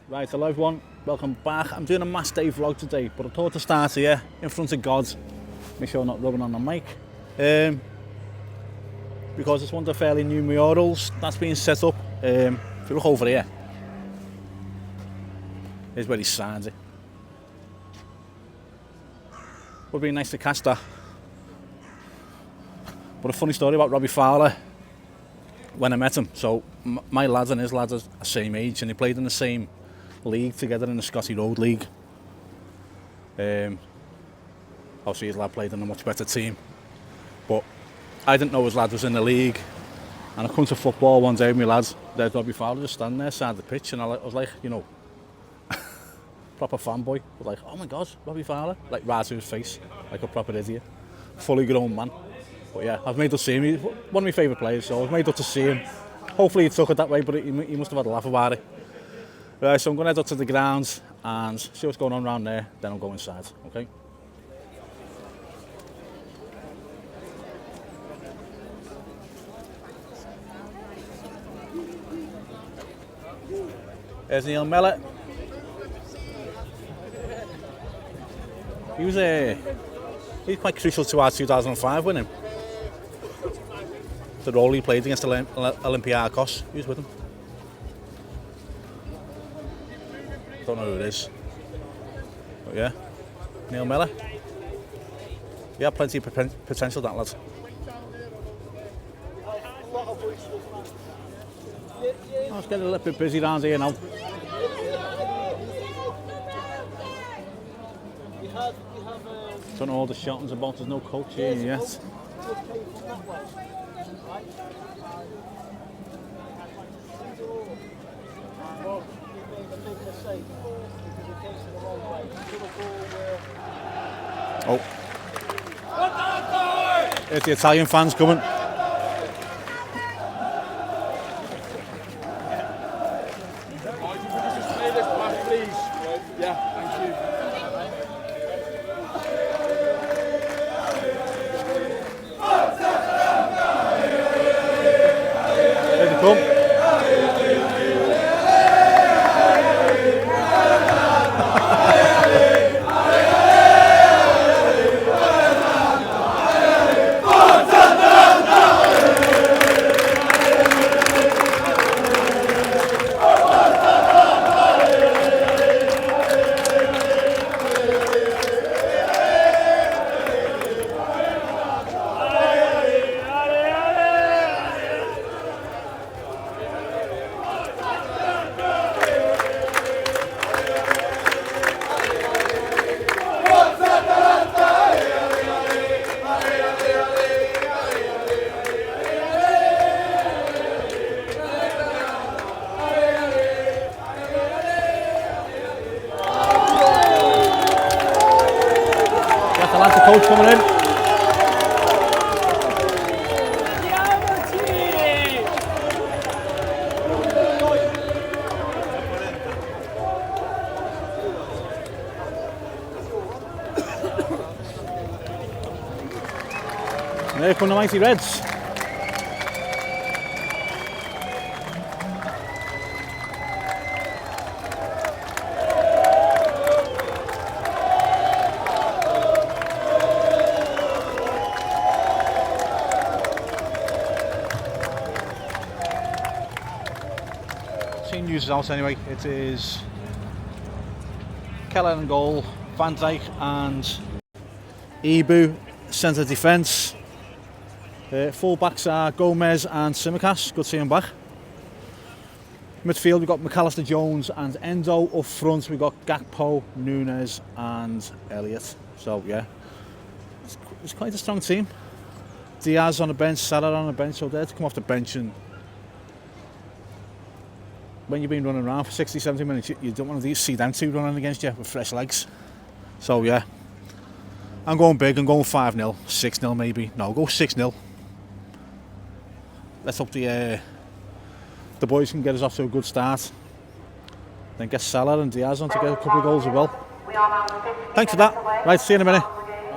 Right, hello everyone, welcome back. I'm doing a match day vlog today, but I thought to start here in front of God, make sure I'm not rubbing on the mic, because it's one of the fairly new murals that's being set up. If you look over here, here's where he signs it. Would be nice to catch that. But a funny story about Robbie Fowler, when I met him, so my lads and his lads are the same age and they played in the same league together in the Scotty Road League. Obviously his lad played in a much better team, but I didn't know his lad was in the league, and I come to football one day with my lads, there's Robbie Fowler just standing there side the pitch, and I was like, you know, proper fanboy, I was like, oh my god, Robbie Fowler, like right to his face, like a proper idiot, fully grown man. But yeah, I've made up to see him, he's one of my favourite players, so I've made up to see him. Hopefully he took it that way, but he must have had a laugh about it. Right, so I'm going to head up to the grounds and see what's going on around there, then I'll go inside, okay? There's Neil Mellor. He's quite crucial to our 2005 winning. The role he played against Olympiacos, he was with him. Don't know who it is, but yeah, Neil Mellor. He had plenty of potential, that lad. Oh, it's getting a little bit busy around here now. Don't know all the shoutings about, there's no coach here yet. Oh, there's the Italian fans coming. There they come. Atalanta coach coming in. And there come the mighty Reds. News is out anyway. It is Keller in goal, Van Dijk and Ibu centre defence. Full backs are Gomez and Tsimikas. Good to see him back. Midfield we've got McAllister, Jones and Endo. Up front we've got Gakpo, Nunes and Elliott. So yeah, it's quite a strong team. Diaz on the bench, Salah on the bench, so there to come off the bench, and when you've been running around for 60-70 minutes, you don't want to see them two running against you with fresh legs. So yeah, I'm going big, I'm going 5-0, 6-0 maybe. No, go 6-0. Let's hope the boys can get us off to a good start. Then get Salah and Diaz on to get a couple of goals as well. Thanks for that. Right, see you in a minute.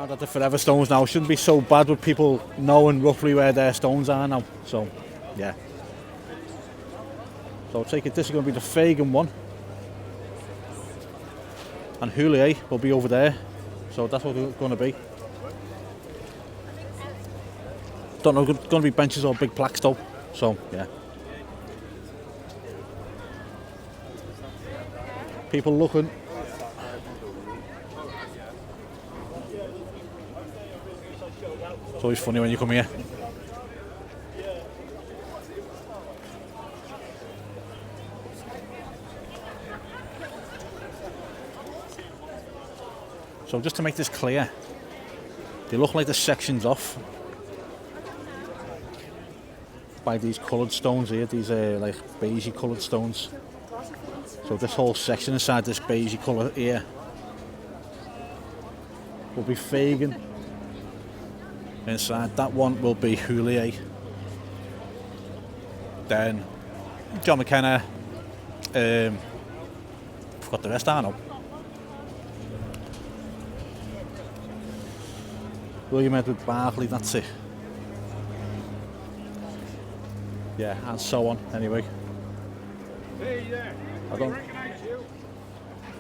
That the forever stones now. Shouldn't be so bad with people knowing roughly where their stones are now. So, yeah. So I take it this is going to be the Fagan one. and Houllier will be over there. So that's what it's going to be. Don't know, going to be benches or big plaques though. So yeah. People looking. It's always funny when you come here. So just to make this clear, they look like they're sections off by these coloured stones here. These are like beigey coloured stones. So this whole section inside this beigey colour here will be Fagan. Inside that one will be Houllier. Then John McKenna. Forgot the rest, I know. William Edward Barkley, that's it. Yeah, and so on, anyway. Hey there. I don't recognise you.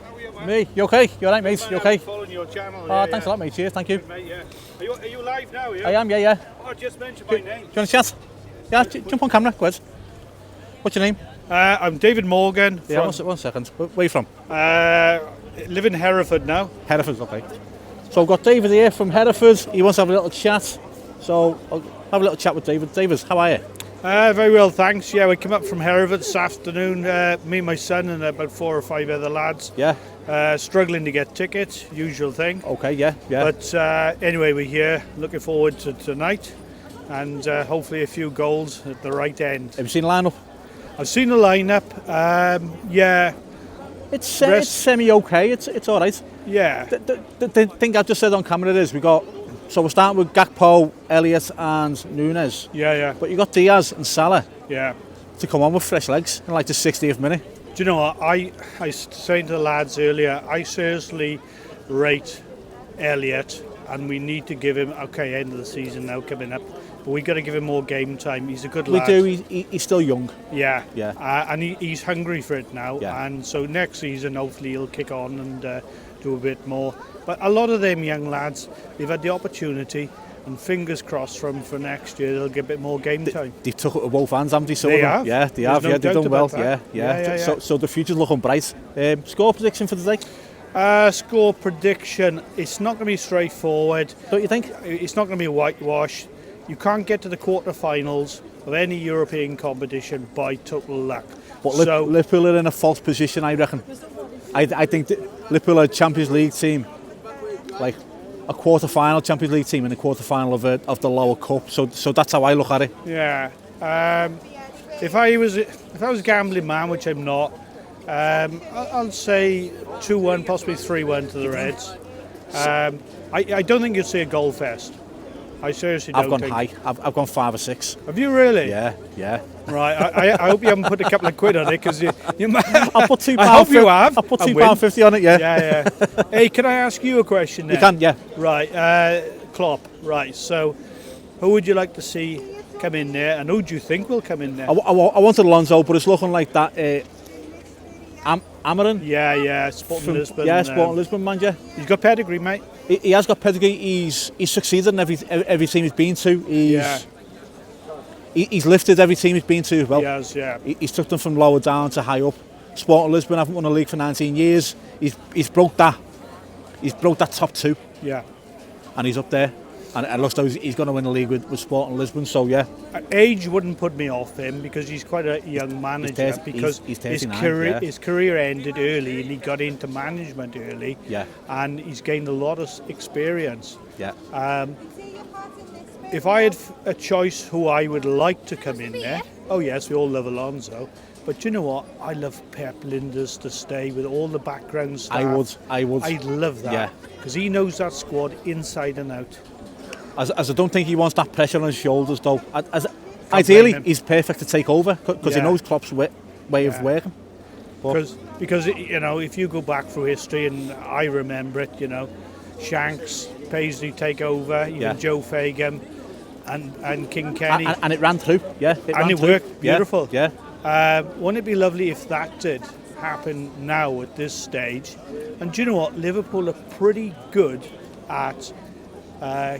How are you, man? Me? You okay? You alright, mate? You okay? Following your channel. Oh, thanks a lot, mate. Cheers, thank you. Good, mate, yeah. Are you live now, I am, yeah. Oh, just mention my name. Do you want a chat? Yeah, jump on camera, go ahead. What's your name? I'm David Morgan. Yeah, one second. Where are you from? Live in Hereford now. Hereford, okay. So I've got David here from Hereford. He wants to have a little chat. So I'll have a little chat with David. David, how are you? Very well, thanks. Yeah, we came up from Hereford this afternoon. Me, my son, and about 4 or 5 other lads. Yeah. Struggling to get tickets, usual thing. Okay, yeah. But anyway, we're here. Looking forward to tonight, and hopefully a few goals at the right end. Have you seen the lineup? I've seen the lineup. Yeah. It's semi-okay. It's all right. Yeah. The thing I've just said on camera is so we're starting with Gakpo, Elliott and Nunes. Yeah. But you got Diaz and Salah Yeah. to come on with fresh legs in like the 60th minute. Do you know what? I was saying to the lads earlier, I seriously rate Elliott, and we need to give him, okay, end of the season now coming up, but we got to give him more game time. He's a good lad. We do, he's still young. Yeah. Yeah. And he's hungry for it now. Yeah. And so next season, hopefully he'll kick on and do a bit more. But a lot of them young lads, they've had the opportunity, and fingers crossed for next year they'll get a bit more game time. They took it with both hands, haven't they? They have. Yeah, they have. No Yeah, they've done well. that. Yeah. So the future's looking bright. Score prediction for today? Score prediction, it's not going to be straightforward. Don't you think? It's not going to be a whitewash. You can't get to the quarterfinals of any European competition by total luck. But Liverpool are in a false position, I reckon. I think that Liverpool are a Champions League team, like a quarter-final Champions League team and a quarter-final of the lower cup. So that's how I look at it. Yeah. If I was a gambling man, which I'm not, I'll say 2-1, possibly 3-1 to the Reds. I don't think you'll see a goal fest. I seriously don't. I've gone high. I've gone 5 or 6. Have you really? Yeah. Right. I hope you haven't put a couple of quid on it, because you I'll put £2. I hope you have. I'll put £2.50 on it. Yeah. Yeah. Hey, can I ask you a question then? You can. Yeah. Right. Klopp. Right. So, who would you like to see come in there, and who do you think will come in there? I wanted Alonso, but it's looking like that. Amarin. Yeah. Sporting Lisbon. Yeah, Sporting Lisbon man. Yeah. He's got pedigree, mate. He has got pedigree. He's succeeded in every team he's been to. He's lifted every team he's been to as well. He has, yeah. He's took them from lower down to high up. Sporting Lisbon haven't won a league for 19 years. He's broke that. He's broke that top 2. Yeah. And he's up there. And it looks like he's going to win the league with Sporting Lisbon. So yeah. Age wouldn't put me off him, because he's quite a young manager. He's 39, his career ended early, and he got into management early. Yeah. And he's gained a lot of experience. Yeah. If I had a choice who I would like to come in there, oh yes, we all love Alonso, but you know what? I love Pep Linders to stay with all the background staff. I would. I'd love that, because he knows that squad inside and out. As I don't think he wants that pressure on his shoulders, though. Ideally, he's perfect to take over, because he knows Klopp's way of working. Because if you go back through history, and I remember it, Shanks, Paisley take over, even Joe Fagan, and King Kenny, and it ran through. Yeah, it worked beautiful. Yeah. Wouldn't it be lovely if that did? happen now at this stage. And do you know what? Liverpool are pretty good at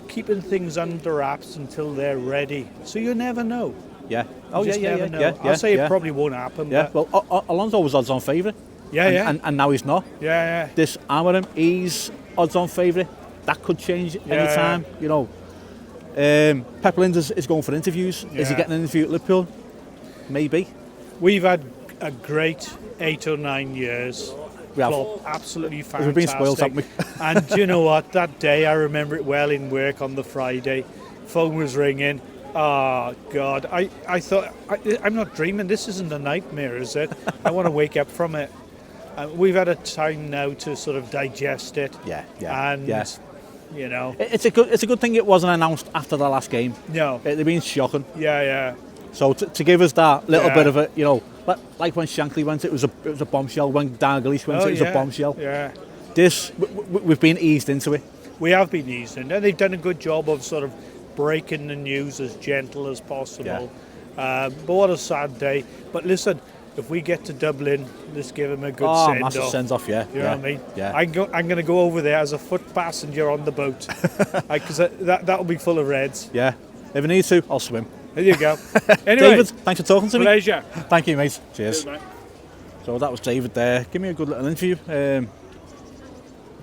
keeping things under wraps until they're ready. So you never know. Yeah. Oh, yeah. I'll say it probably won't happen. Yeah. But Well, Alonso was odds-on favourite. And now he's not. Yeah. This Amorim, he's odds-on favourite. That could change any time. You know. Pep Linders is going for interviews. Yeah. Is he getting an interview at Liverpool? Maybe. We've had a great 8 or 9 years. We have. Klopp, absolutely fantastic. We've been spoiled, haven't we? And do you know what? That day, I remember it well in work on the Friday. Phone was ringing. Oh, God. I thought, I'm not dreaming. This isn't a nightmare, is it? I want to wake up from it. We've had a time now to sort of digest it. Yeah. And, you know. It's a good thing it wasn't announced after the last game. No. It'd been shocking. Yeah. So to give us that little bit of it, you know, like when Shankly went, it was a bombshell. When Dalglish went, it was a bombshell. Yeah. This, we've been eased into it. We have been eased in, and they've done a good job of sort of breaking the news as gentle as possible. But what a sad day. But listen, if we get to Dublin, let's give them a good send-off. Massive send-off, yeah. You know what I mean? Yeah. I'm going to go over there as a foot passenger on the boat, because that'll be full of Reds. Yeah. If I need to, I'll swim. There you go. Anyway, David, thanks for talking to me. Pleasure. Thank you, mate. Cheers. Cheers, mate. So that was David there. Give me a good little interview.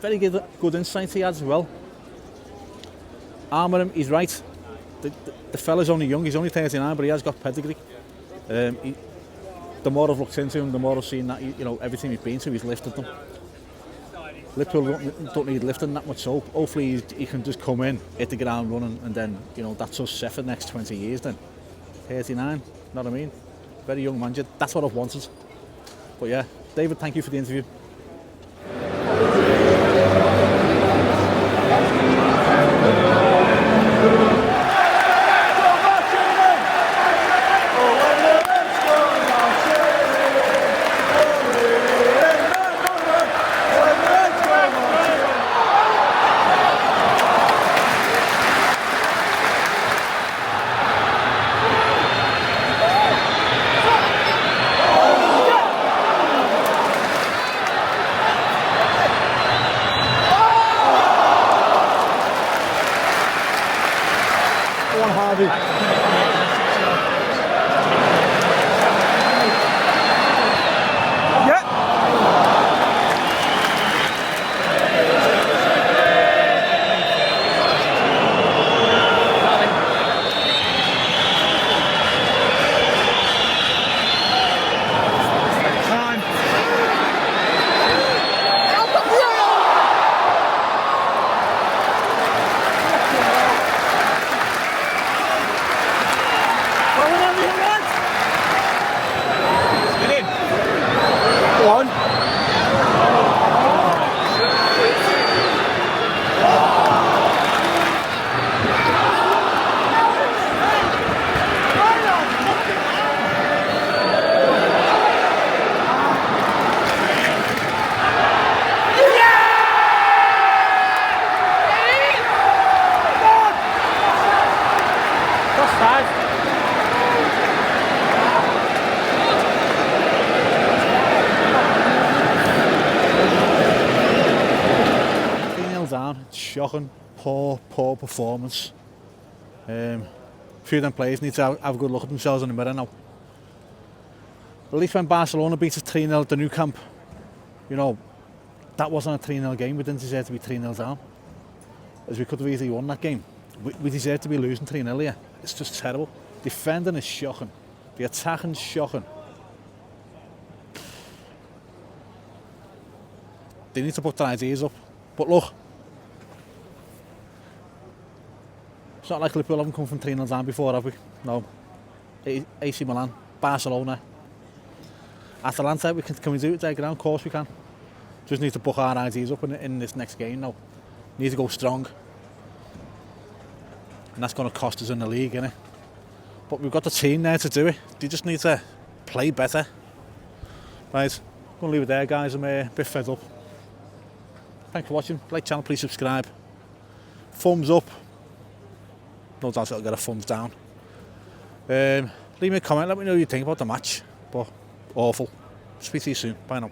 Very good insight he had as well. Amorim, he's right. The fella's only young. He's only 39, but he has got pedigree. The more I've looked into him, the more I've seen that everything he's been to, he's lifted them. Liverpool don't need lifting that much, so hopefully he can just come in, hit the ground running, and then that's us set for the next 20 years. Then 39, know what I mean? Very young man. That's what I've wanted. But yeah, David, thank you for the interview. Shocking, poor performance. A few of them players need to have a good look at themselves in the mirror now. At least when Barcelona beat us 3-0 at the Nou Camp, that wasn't a 3-0 game. We didn't deserve to be 3-0 down, as we could have easily won that game. We deserve to be losing 3-0 here. It's just terrible. Defending is shocking. The attacking is shocking. They need to put their ideas up. But look, it's not like Liverpool haven't come from 3-0 down before, have we? No. AC Milan, Barcelona, Atalanta, can we do it, take it down? Of course we can. Just need to book our ideas up in this next game now. Need to go strong. And that's going to cost us in the league, innit? But we've got the team there to do it. They just need to play better. Right, I'm going to leave it there, guys. I'm a bit fed up. Thanks for watching. Like the channel, please subscribe. Thumbs up. No doubt it'll get a thumbs down. Leave me a comment, let me know what you think about the match. But awful. Speak to you soon. Bye now.